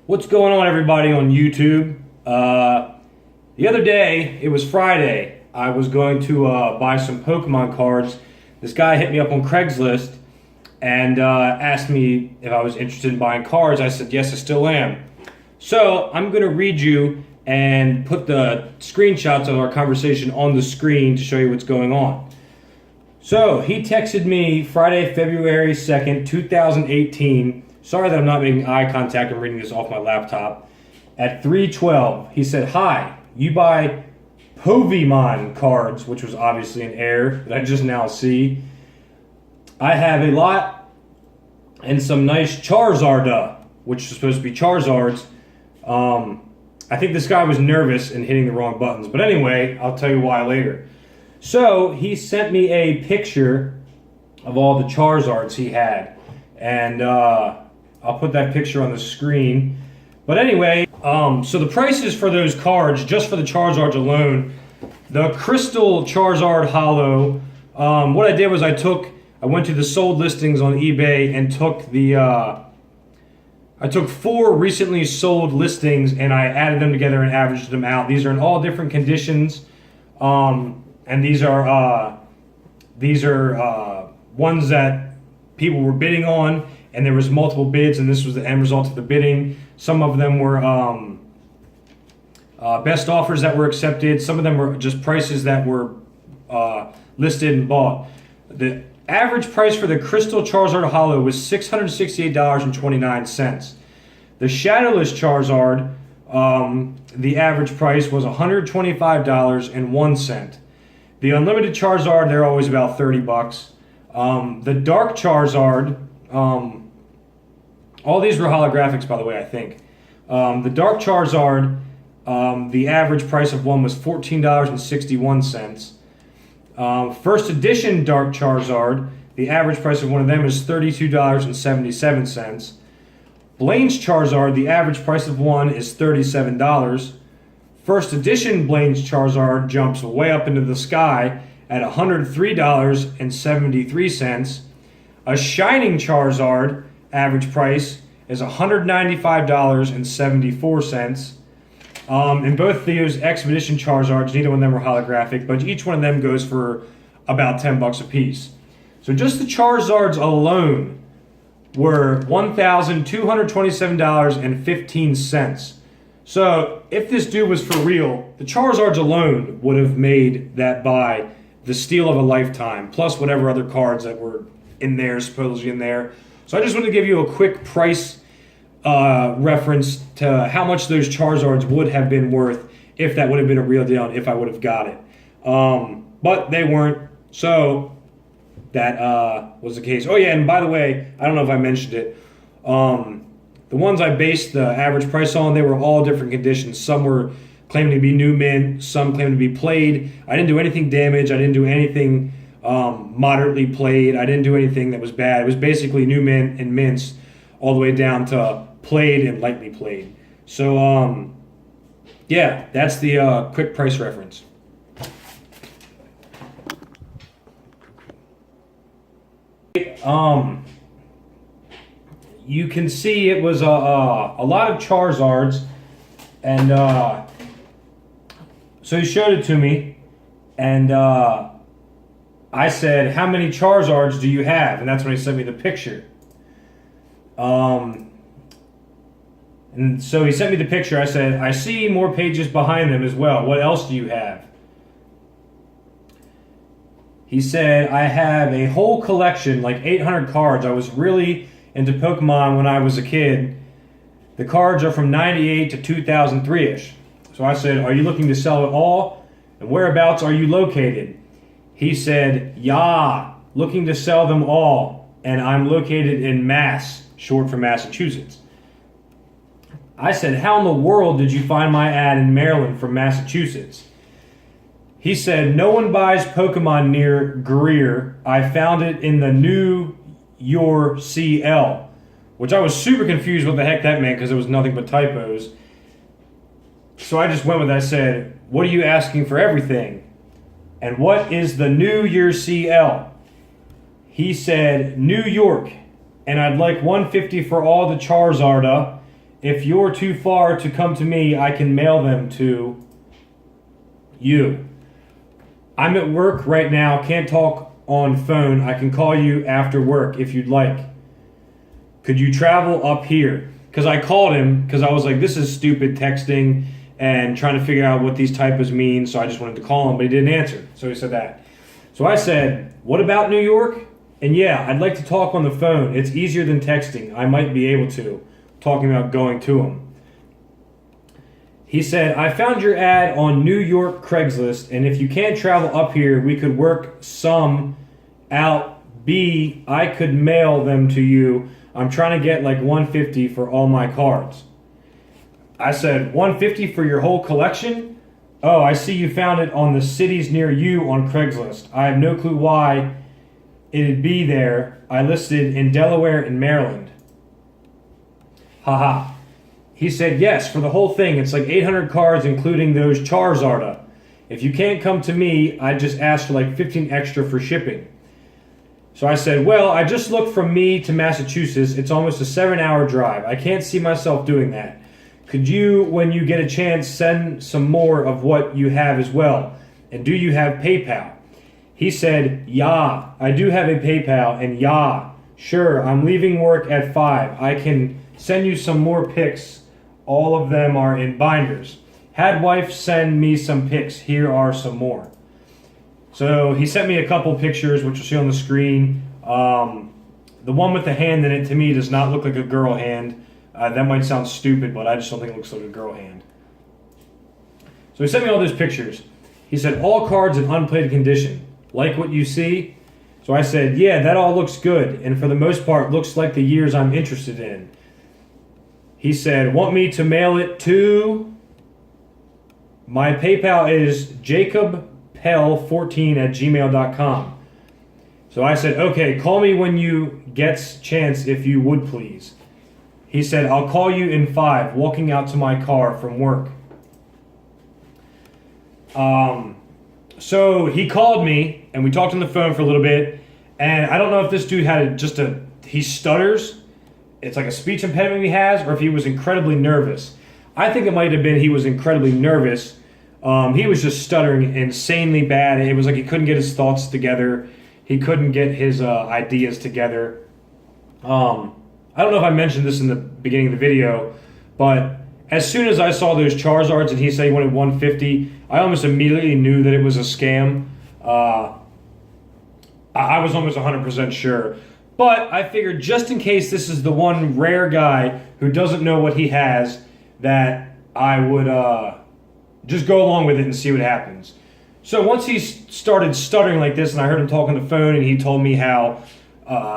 What's going on, everybody on YouTube? The other day, it was Friday, I was going to buy some Pokemon cards. This guy hit me up on Craigslist and asked me if I was interested in buying cards. I said, yes, I still am. So I'm going to read you and put the screenshots of our conversation on the screen to show you what's going on. So he texted me Friday, February 2nd, 2018. Sorry that I'm not making eye contact. I'm reading this off my laptop. At 3:12, he said, "Hi, you buy Pokemon cards," which was obviously an error that I just now see. "I have a lot and some nice Charizard, which is supposed to be Charizards." I think this guy was nervous and hitting the wrong buttons. But anyway, I'll tell you why later. So he sent me a picture of all the Charizards he had. And I'll put that picture on the screen. But anyway, so the prices for those cards, just for the Charizards alone, the Crystal Charizard Holo, what I did was I went to the sold listings on eBay and I took 4 recently sold listings and I added them together and averaged them out. These are in all different conditions, and these are ones that people were bidding on, and there was multiple bids, and this was the end result of the bidding. Some of them were best offers that were accepted. Some of them were just prices that were listed and bought. The average price for the Crystal Charizard Holo was $668.29. The Shadowless Charizard, the average price was $125.01. The Unlimited Charizard, they're always about $30. The Dark Charizard, all these were holographics, by the way, I think. The Dark Charizard, the average price of one was $14.61. First edition Dark Charizard, the average price of one of them is $32.77. Blaine's Charizard, the average price of one is $37. First edition Blaine's Charizard jumps way up into the sky at $103.73. A Shining Charizard average price is $195.74. And both those Expedition Charizards, neither one of them are holographic, but each one of them goes for about $10 a piece. So just the Charizards alone were $1,227.15. So if this dude was for real, the Charizards alone would have made that buy the steal of a lifetime, plus whatever other cards that were in there, supposedly in there. So I just wanted to give you a quick price reference to how much those Charizards would have been worth if that would have been a real deal and if I would have got it. But they weren't, so that was the case. Oh yeah, and by the way, I don't know if I mentioned it, the ones I based the average price on, they were all different conditions. Some were claiming to be new mint, some claimed to be played. I didn't do anything damaged, I didn't do anything moderately played, I didn't do anything that was bad. It was basically new mint and mints all the way down to played and lightly played. So yeah, that's the quick price reference. You can see it was a lot of Charizards, and so he showed it to me, and I said, "How many Charizards do you have?" And that's when he sent me the picture. And so he sent me the picture. I said, "I see more pages behind them as well. What else do you have?" He said, "I have a whole collection, like 800 cards. I was really into Pokemon when I was a kid. The cards are from 98 to 2003-ish. So I said, "Are you looking to sell it all? And whereabouts are you located?" He said, "Yeah, looking to sell them all. And I'm located in Mass," short for Massachusetts. I said, "How in the world did you find my ad in Maryland from Massachusetts?" He said, "No one buys Pokemon near Greer. I found it in the New Your CL," which I was super confused what the heck that meant because it was nothing but typos. So I just went with it. I said, "What are you asking for everything? And what is the New Year CL?" He said, "New York, and I'd like $150 for all the Charizard If you're too far to come to me, I can mail them to you. I'm at work right now, can't talk on phone. I can call you after work if you'd like. Could you travel up here? Because I called him because I was like, this is stupid texting and trying to figure out what these typos mean. So I just wanted to call him, but he didn't answer. So he said that. So I said, what about New York? And yeah, I'd like to talk on the phone. It's easier than texting. I might be able to. Talking about going to him. He said, I found your ad on New York Craigslist, and if you can't travel up here, we could work some out. B, I could mail them to you. I'm trying to get like $150 for all my cards. I said, $150 for your whole collection? Oh, I see you found it on the cities near you on Craigslist. I have no clue why it'd be there. I listed in Delaware and Maryland. Haha. He said, yes, for the whole thing. It's like 800 cards, including those Charizarda. If you can't come to me, I just asked for like 15 extra for shipping. So I said, well, I just looked from me to Massachusetts. It's almost a 7-hour drive. I can't see myself doing that. Could you, when you get a chance, send some more of what you have as well? And do you have PayPal? He said, yeah, I do have a PayPal. And yeah, sure, I'm leaving work at 5. I can send you some more pics. All of them are in binders. Had wife send me some pics. Here are some more. So he sent me a couple pictures, which you'll see on the screen. The one with the hand in it, to me, does not look like a girl hand. That might sound stupid, but I just don't think it looks like a girl hand. So he sent me all those pictures. He said, all cards in unplayed condition. Like what you see? So I said, yeah, that all looks good. And for the most part, looks like the years I'm interested in. He said, want me to mail it to? My PayPal is jacobpell14@gmail.com. So I said, okay, call me when you get chance if you would please. He said, I'll call you in 5, walking out to my car from work. So he called me and we talked on the phone for a little bit. And I don't know if this dude had he stutters. It's like a speech impediment he has, or if he was incredibly nervous. I think it might have been he was incredibly nervous. He was just stuttering insanely bad. It was like he couldn't get his thoughts together. He couldn't get his ideas together. I don't know if I mentioned this in the beginning of the video, but as soon as I saw those Charizards and he said he wanted $150, I almost immediately knew that it was a scam. I was almost 100% sure. But I figured just in case this is the one rare guy who doesn't know what he has, that I would just go along with it and see what happens. So once he started stuttering like this and I heard him talk on the phone and he told me how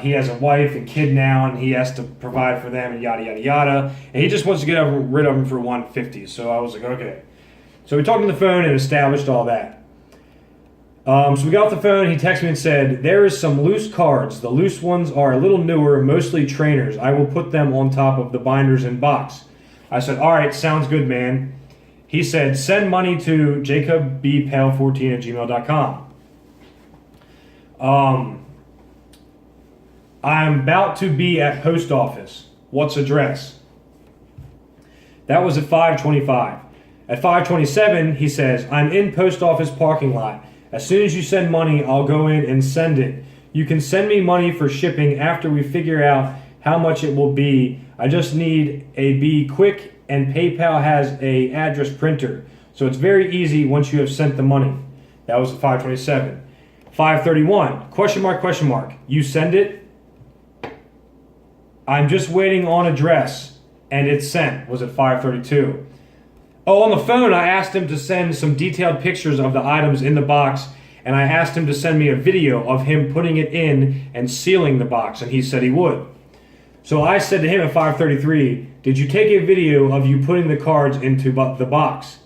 he has a wife and kid now and he has to provide for them and yada, yada, yada. And he just wants to get rid of them for $150. So I was like, okay. So we talked on the phone and established all that. So we got off the phone, he texted me and said, there is some loose cards. The loose ones are a little newer, mostly trainers. I will put them on top of the binders and box. I said, all right, sounds good, man. He said, send money to jacobpell14@gmail.com. I'm about to be at post office. What's address? That was at 5:25. At 5:27, he says, I'm in post office parking lot. As soon as you send money, I'll go in and send it. You can send me money for shipping after we figure out how much it will be. I just need a be quick, and PayPal has a address printer. So it's very easy once you have sent the money. That was at 5:27. 5:31, question mark, question mark. You send it? I'm just waiting on address, and it's sent, was at 5:32. Oh, on the phone, I asked him to send some detailed pictures of the items in the box, and I asked him to send me a video of him putting it in and sealing the box, and he said he would. So I said to him at 5:33, did you take a video of you putting the cards into the box?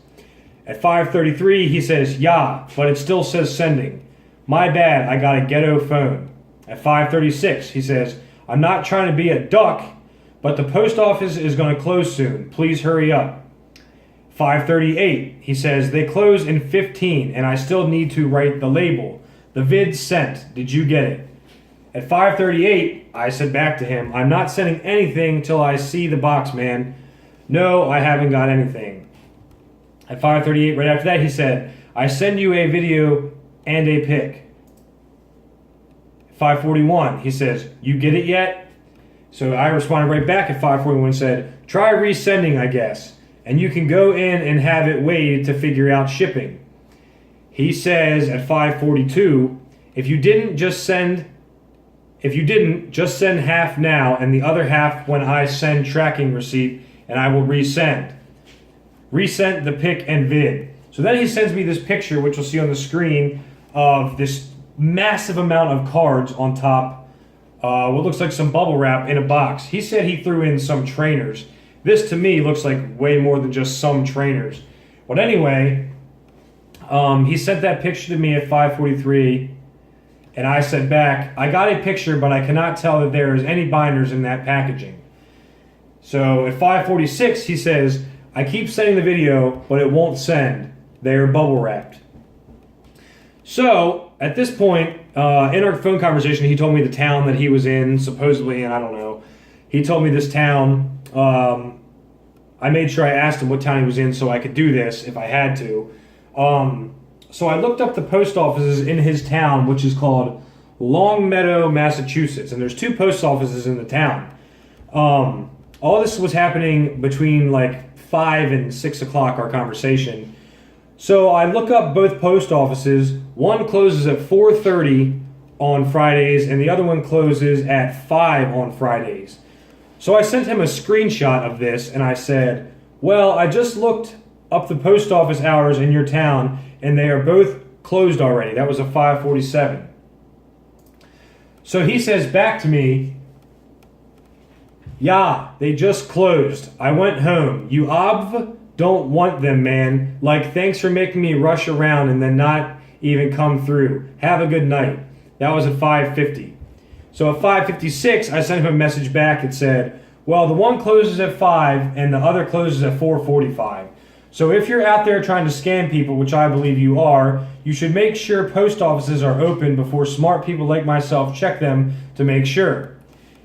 At 5:33, he says, yeah, but it still says sending. My bad, I got a ghetto phone. At 5:36, he says, I'm not trying to be a duck, but the post office is going to close soon. Please hurry up. 5:38, he says, they close in 15 and I still need to write the label. The vid sent. Did you get it? At 5:38, I said back to him, I'm not sending anything till I see the box, man. No, I haven't got anything. At 5:38, right after that, he said, I send you a video and a pic. 5:41, he says, you get it yet? So I responded right back at 5:41 and said, try resending, I guess. And you can go in and have it weighed to figure out shipping. He says at 5:42, if you didn't, just send half now and the other half when I send tracking receipt and I will resend. Resent the pic and vid. So then he sends me this picture, which you'll see on the screen, of this massive amount of cards on top, what looks like some bubble wrap in a box. He said he threw in some trainers. This to me looks like way more than just some trainers. But anyway, he sent that picture to me at 5:43, and I said back, I got a picture, but I cannot tell that there is any binders in that packaging. So at 5:46, he says, I keep sending the video, but it won't send. They are bubble wrapped. So at this point, in our phone conversation, he told me the town that he was in, supposedly, and I don't know. He told me this town. I made sure I asked him what town he was in so I could do this if I had to. So I looked up the post offices in his town, which is called Longmeadow, Massachusetts. And there's 2 post offices in the town. All this was happening between like 5 and 6 o'clock, our conversation. So I look up both post offices. One closes at 4:30 on Fridays, and the other one closes at 5 on Fridays. So I sent him a screenshot of this, and I said, well, I just looked up the post office hours in your town, and they are both closed already. That was a 5:47. So he says back to me, yeah, they just closed. I went home. You don't want them, man. Like, thanks for making me rush around and then not even come through. Have a good night. That was at 5:50. So at 5:56, I sent him a message back that said, well, the one closes at 5 and the other closes at 4:45. So if you're out there trying to scam people, which I believe you are, you should make sure post offices are open before smart people like myself check them to make sure.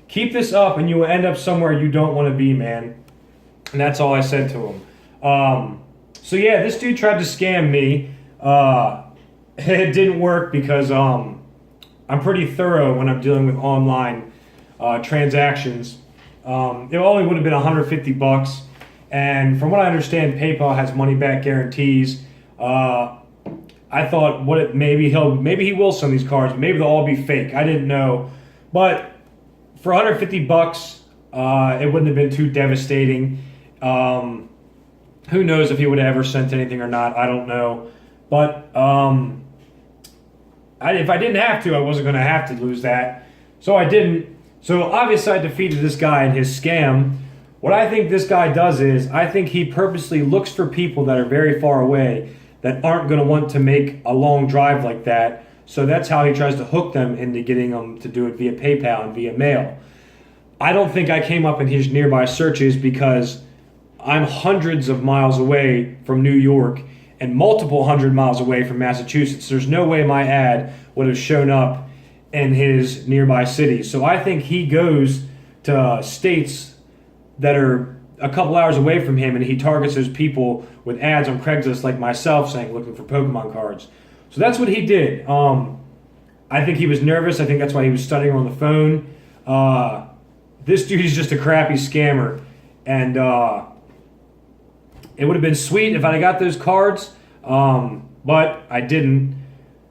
Keep this up and you will end up somewhere you don't want to be, man. And that's all I said to him. So yeah, this dude tried to scam me. It didn't work because I'm pretty thorough when I'm dealing with online transactions. It only would have been $150. And from what I understand, PayPal has money back guarantees. I thought, maybe he will send these cards. Maybe they'll all be fake. I didn't know, but for $150, it wouldn't have been too devastating. Who knows if he would have ever sent anything or not? I don't know. But if I didn't have to, I wasn't going to have to lose that. So I didn't. So obviously, I defeated this guy in his scam. What I think this guy does is, I think he purposely looks for people that are very far away that aren't going to want to make a long drive like that. So that's how he tries to hook them into getting them to do it via PayPal and via mail. I don't think I came up in his nearby searches because I'm hundreds of miles away from New York and multiple hundred miles away from Massachusetts. There's no way my ad would have shown up in his nearby city. So I think he goes to states that are a couple hours away from him, and he targets those people with ads on Craigslist like myself saying, looking for Pokemon cards. So that's what he did. I think he was nervous. I think that's why he was studying on the phone. This dude is just a crappy scammer. And it would have been sweet if I got those cards, but I didn't.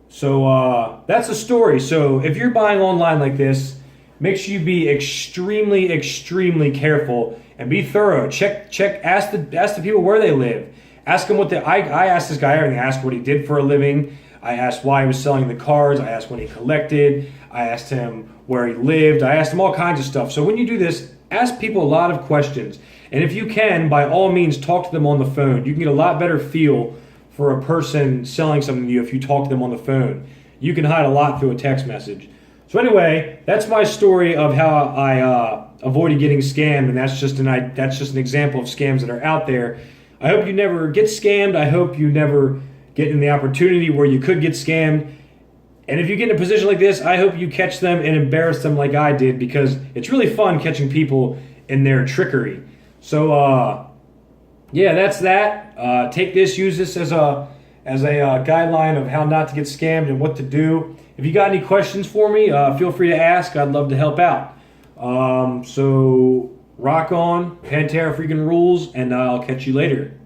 So that's the story. So if you're buying online like this, make sure you be extremely, extremely careful and be thorough. Ask the people where they live. Ask them I asked this guy everything. I asked what he did for a living. I asked why he was selling the cards. I asked when he collected. I asked him where he lived. I asked him all kinds of stuff. So when you do this, ask people a lot of questions. And if you can, by all means, talk to them on the phone. You can get a lot better feel for a person selling something to you if you talk to them on the phone. You can hide a lot through a text message. So anyway, that's my story of how I avoided getting scammed, and that's just an example of scams that are out there. I hope you never get scammed. I hope you never get in the opportunity where you could get scammed. And if you get in a position like this, I hope you catch them and embarrass them like I did, because it's really fun catching people in their trickery. So yeah, that's that. Take this, use this as a guideline of how not to get scammed and what to do. If you got any questions for me, feel free to ask. I'd love to help out. So rock on, Pantera freaking rules, and I'll catch you later.